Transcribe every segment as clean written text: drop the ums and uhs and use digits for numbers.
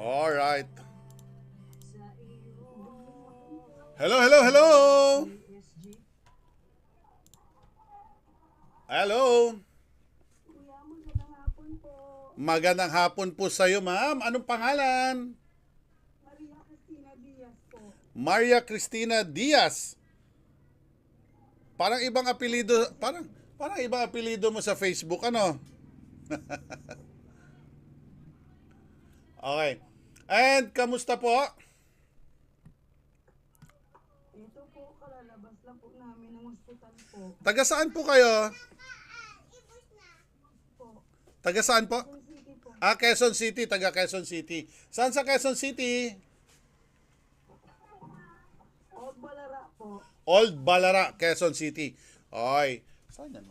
All right. Hello, hello, hello. Hello. Kuya, magandang hapon po. Magandang hapon po sa iyo, ma'am. Anong pangalan? Maria Cristina Diaz po. Maria Cristina Diaz. Parang ibang apelyido, parang ibang apelyido mo sa Facebook, ano? Okay. And kamusta po? Ito po, kalalabas lang po namin ng ospital po. Taga saan po kayo? Po, Taga saan po? Quezon City po. Quezon City, taga Quezon City. Saan sa Quezon City? Old Balara po. Old Balara, Quezon City. Okay. Saan yan?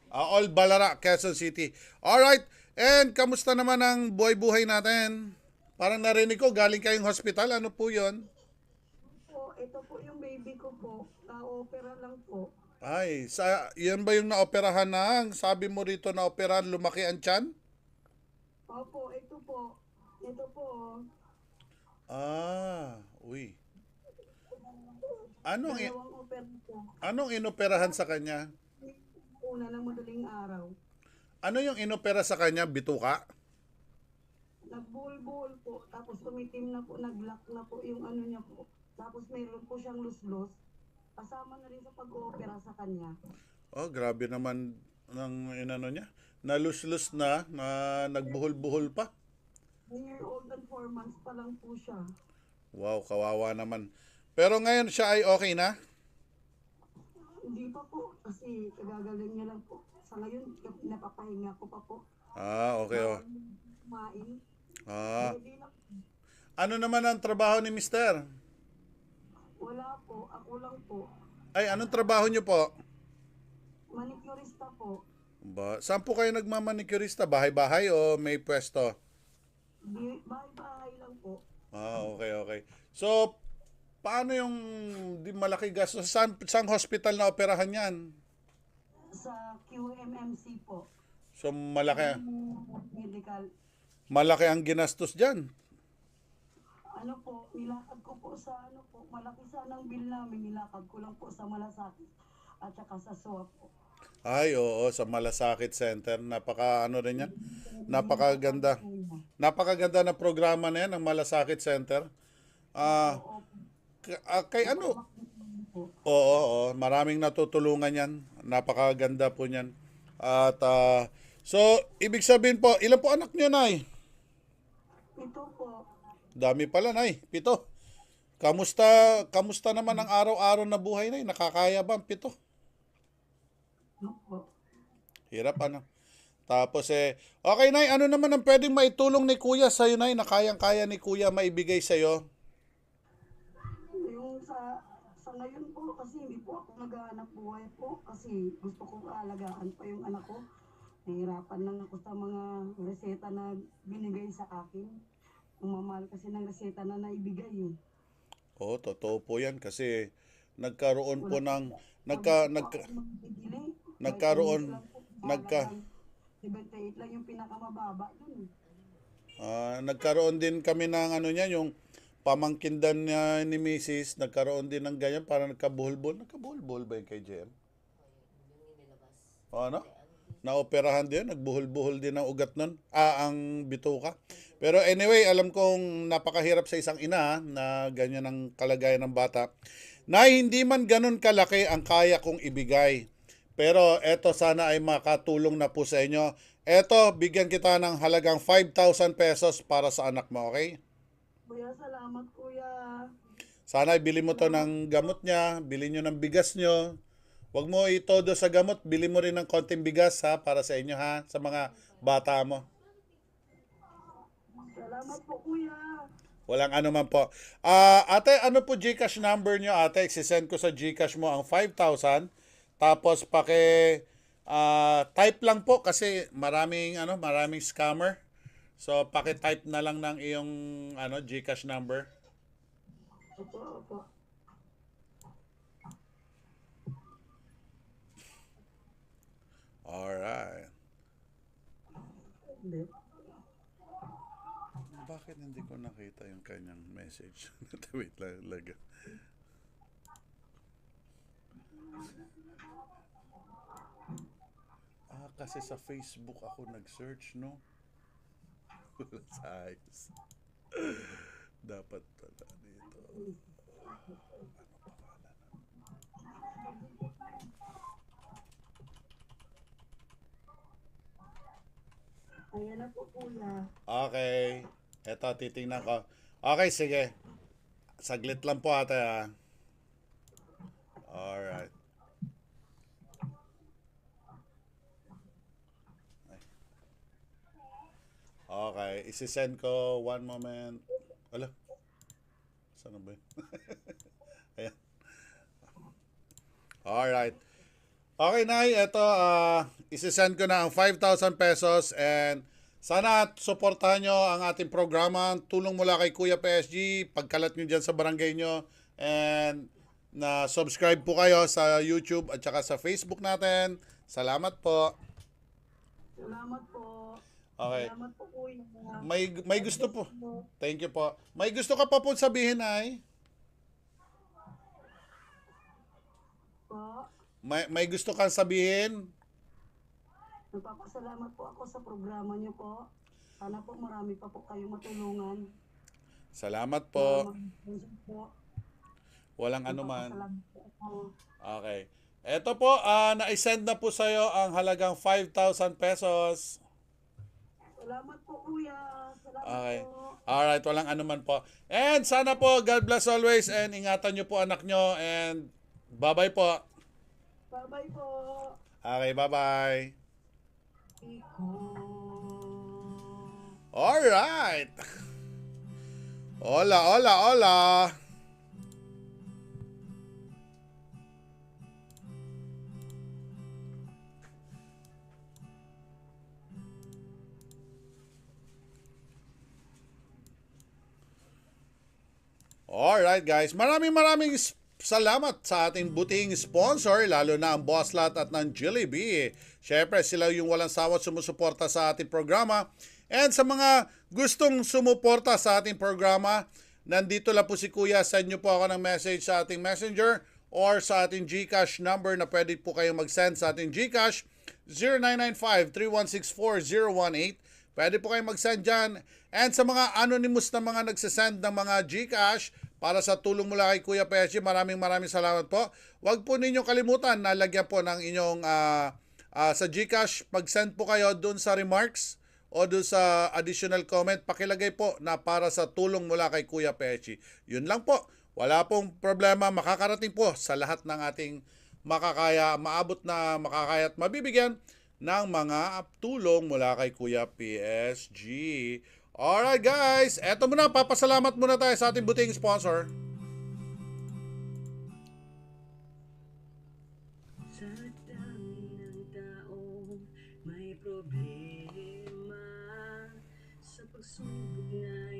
Old Balara, Quezon City. Alright. And kamusta naman ang buhay-buhay natin? Parang narinig ko, galing kayong hospital. Ano po yon? Po, ito po yung baby ko po. Na-opera lang po. Ay, yan ba yung naoperahan na? Sabi mo rito naoperahan, lumaki ang tiyan? Opo, ito po. Ito po. Uy. Anong, Dalawang opera po. anong inoperahan sa kanya? Una ng madaling araw. Ano yung inopera sa kanya? Bituka? Nagbuhol-buhol po. Tapos tumitim na po. Nag-lock na po yung ano niya po. Tapos mayroon po siyang luslos. Kasama na rin sa pag-oopera sa kanya. Oh, grabe naman ng inano niya. Naluslus na nagbuhol-buhol pa. Year-old and 4 months pa lang po siya. Wow, kawawa naman. Pero ngayon siya ay okay na? Hindi pa po kasi kagagaling niya lang po. Sa ngayon, napapahinga ko pa po. Okay. Oh. Kumain. Ah, Hindi na, ano naman ang trabaho ni Mister? wala po. Ako lang po. Ay, anong trabaho niyo po? Manicurista po. Saan po kayo nagmamanicurista? Bahay-bahay o may pwesto? Bahay-bahay lang po. Okay, okay. So, paano yung di malaki gastos? Saan hospital na operahan yan? Sa QMMC po. So, malaki, Medical. malaki ang ginastos dyan. Ano po, nilakad ko po sa ano po, malaki sanang bill namin, nilakad ko lang po sa Malasakit at saka sa SWA po. Ay, oo, sa Malasakit Center. Napaka ano rin yan. Napakaganda. Napakaganda na programa na yan, ang Malasakit Center. Ah, Opo, kay ano? po. Oo, oo, maraming natutulungan yan. Napakaganda po niyan. At so ibig sabihin po, ilan po anak niyo, Nay? Ito po, Dami pala, Nay. 7. Kamusta kamusta naman ang araw-araw na buhay, Nay? Nakakaya ba ang 7? ano po. Hirap ano. Tapos okay, Nay, ano naman ang pwedeng maitulong ni Kuya sa'yo, Nay, na kayang-kaya ni Kuya maibigay sa'yo? Yung sa ngayon po, kasi hindi po ako naghahanap buhay po, kasi gusto kong alagaan pa yung anak ko. Nahirapan lang ako sa mga reseta na binigay sa akin. Umamahal kasi ng reseta na naibigay eh. Oo, totoo po yan kasi nagkaroon po Wala ng Sabi ko po ako magbibili. nagkaroon Vitamins lang po. nagka Halagang 78 lang yung pinakamababa dun. nagkaroon din kami ng ano niya, yung pamangkin din niya ni Mrs. Nagkaroon din ng ganyan, para nagkabuhol-buhol ba yun kay JM? O ano? Naoperahan din, nagbuhol-buhol din ang ugat nun. Ang bituka. Pero anyway, alam kong napakahirap sa isang ina na ganyan ang kalagayan ng bata. Na hindi man ganun kalaki ang kaya kong ibigay. Pero eto, sana ay makatulong na po sa inyo. Eto, bigyan kita ng halagang 5,000 pesos para sa anak mo, okay? Kuya, salamat kuya. Sana ibili mo to ng gamot niya, bili nyo ng bigas nyo. Huwag mo itodo sa gamot, bili mo rin ng konting bigas ha, para sa inyo ha, sa mga bata mo. Salamat po kuya. Walang ano man po. Ate, ano po GCash number nyo, ate? Sisend ko sa GCash mo ang 5,000. Tapos type lang po kasi maraming scammer. So paki-type na lang ng iyong GCash number. Opo, opo. Alright. Hindi. Bakit hindi ko nakita yung kanyang message? Wait lang, laga. Kasi sa Facebook ako nag-search, no? Wala sa ayos. Dapat pala dito. Ano pangalan? Ayan na po, kuya. Okay. Eto, titingnan ko. Okay, sige. Saglit lang po ate ha. Alright. Okay, isi-send ko. One moment. Ala, saan na ba yun? Ayan. Alright. Okay, Nay. Ito, isi-send ko na ang 5,000 pesos and sana suportahan nyo ang ating programa. Tulong mula kay Kuya PSG. Pagkalat nyo dyan sa barangay nyo. And na subscribe po kayo sa YouTube at saka sa Facebook natin. Salamat po. Salamat po. Okay. Salamat po, kuya. May gusto po. Thank you po. May gusto ka pa po sabihin, Nay? Po. May gusto kang sabihin? Nagpapasalamat po ako sa programa niyo po. Sana po marami pa po kayong matulungan. Salamat po. Salamat po. Walang anuman. Nagpapasalamat po ako. Okay. Ito po, na-send na po sa'yo ang halagang 5,000 pesos. Salamat po, kuya. Salamat Okay. po. Alright, walang anuman po. And sana po, God bless always and ingatan nyo po anak nyo and bye-bye po. Bye-bye po. Okay, bye-bye. Iko. Alright. Hola, hola, hola. Alright guys, maraming salamat sa ating buting sponsor, lalo na ang Bosslat at ng Jollibee. Syempre sila yung walang sawat sumusuporta sa ating programa. And sa mga gustong sumuporta sa ating programa, nandito lang po si Kuya, send nyo po ako ng message sa ating messenger or sa ating GCash number na pwede po kayong mag-send sa ating GCash 0995-3164-018. Pwede po kayong mag-send dyan. And sa mga anonymous na mga nagsasend ng mga GCash para sa tulong mula kay Kuya Pesci, maraming salamat po. Huwag po ninyong kalimutan na lagyan po ng inyong sa GCash, pag-send po kayo doon sa remarks o doon sa additional comment, pakilagay po na para sa tulong mula kay Kuya Pesci. Yun lang po. Wala pong problema, makakarating po sa lahat ng ating maabot na makakaya at mabibigyan ng mga tulong mula kay Kuya PSG. Alright guys, eto muna, papasalamat muna tayo sa ating buting sponsor. Sa dami ng taong may problema, sa pagsubok na